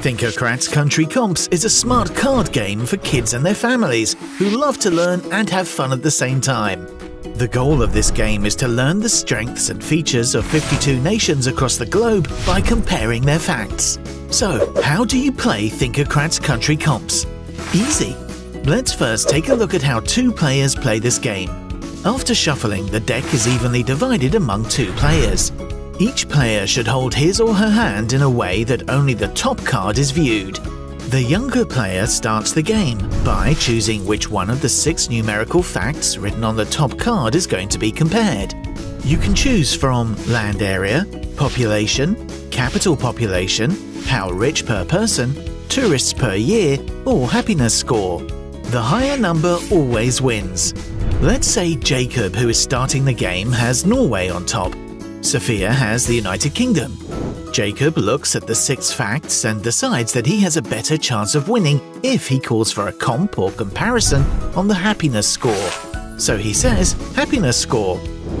Thinkocrats Country Comps is a smart card game for kids and their families who love to learn and have fun at the same time. The goal of this game is to learn the strengths and features of 52 nations across the globe by comparing their facts. So, how do you play Thinkocrats Country Comps? Easy! Let's first take a look at how two players play this game. After shuffling, the deck is evenly divided among two players. Each player should hold his or her hand in a way that only the top card is viewed. The younger player starts the game by choosing which one of the 6 numerical facts written on the top card is going to be compared. You can choose from land area, population, capital population, how rich per person, tourists per year, or happiness score. The higher number always wins. Let's say Jacob, who is starting the game, has Norway on top. Sophia has the United Kingdom. Jacob looks at the 6 facts and decides that he has a better chance of winning if he calls for a comp or comparison on the happiness score. So he says, happiness score.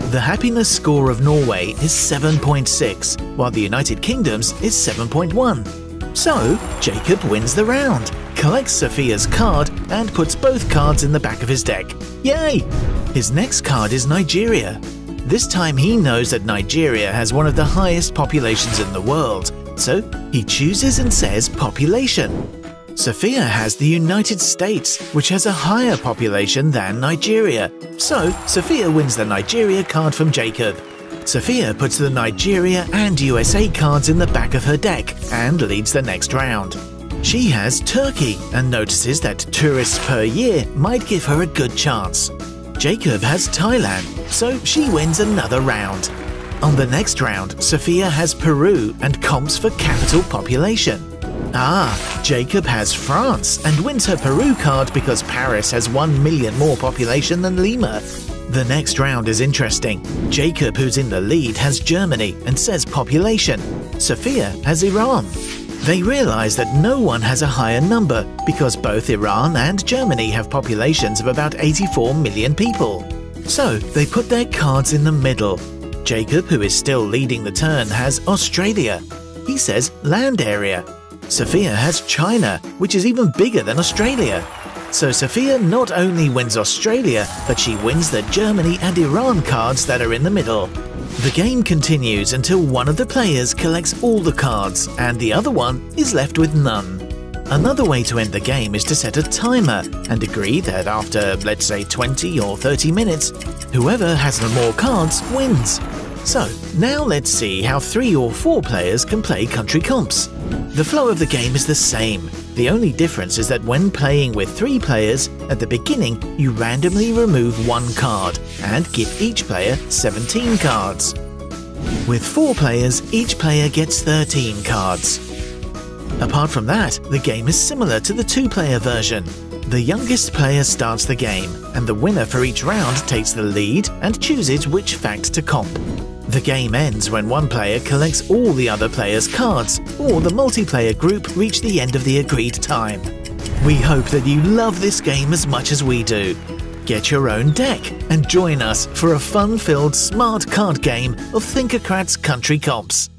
The happiness score of Norway is 7.6, while the United Kingdom's is 7.1. So Jacob wins the round, collects Sophia's card and puts both cards in the back of his deck. Yay! His next card is Nigeria. This time he knows that Nigeria has one of the highest populations in the world, so he chooses and says population. Sophia has the United States, which has a higher population than Nigeria, so Sophia wins the Nigeria card from Jacob. Sophia puts the Nigeria and USA cards in the back of her deck and leads the next round. She has Turkey and notices that tourists per year might give her a good chance. Jacob has Thailand, so she wins another round. On the next round, Sophia has Peru and comps for capital population. Jacob has France and wins her Peru card because Paris has 1 million more population than Lima. The next round is interesting. Jacob, who's in the lead, has Germany and says population. Sophia has Iran. They realize that no one has a higher number because both Iran and Germany have populations of about 84 million people. So they put their cards in the middle. Jacob, who is still leading the turn, has Australia. He says land area. Sophia has China, which is even bigger than Australia. So Sophia not only wins Australia, but she wins the Germany and Iran cards that are in the middle. The game continues until one of the players collects all the cards and the other one is left with none. Another way to end the game is to set a timer and agree that after, let's say, 20 or 30 minutes, whoever has the more cards wins. So, now let's see how 3 or 4 players can play country comps. The flow of the game is the same. The only difference is that when playing with 3 players, at the beginning you randomly remove 1 card and give each player 17 cards. With 4 players, each player gets 13 cards. Apart from that, the game is similar to the 2-player version. The youngest player starts the game, and the winner for each round takes the lead and chooses which fact to comp. The game ends when one player collects all the other players' cards, or the multiplayer group reach the end of the agreed time. We hope that you love this game as much as we do. Get your own deck and join us for a fun-filled smart card game of Thinkocrats Country Comps.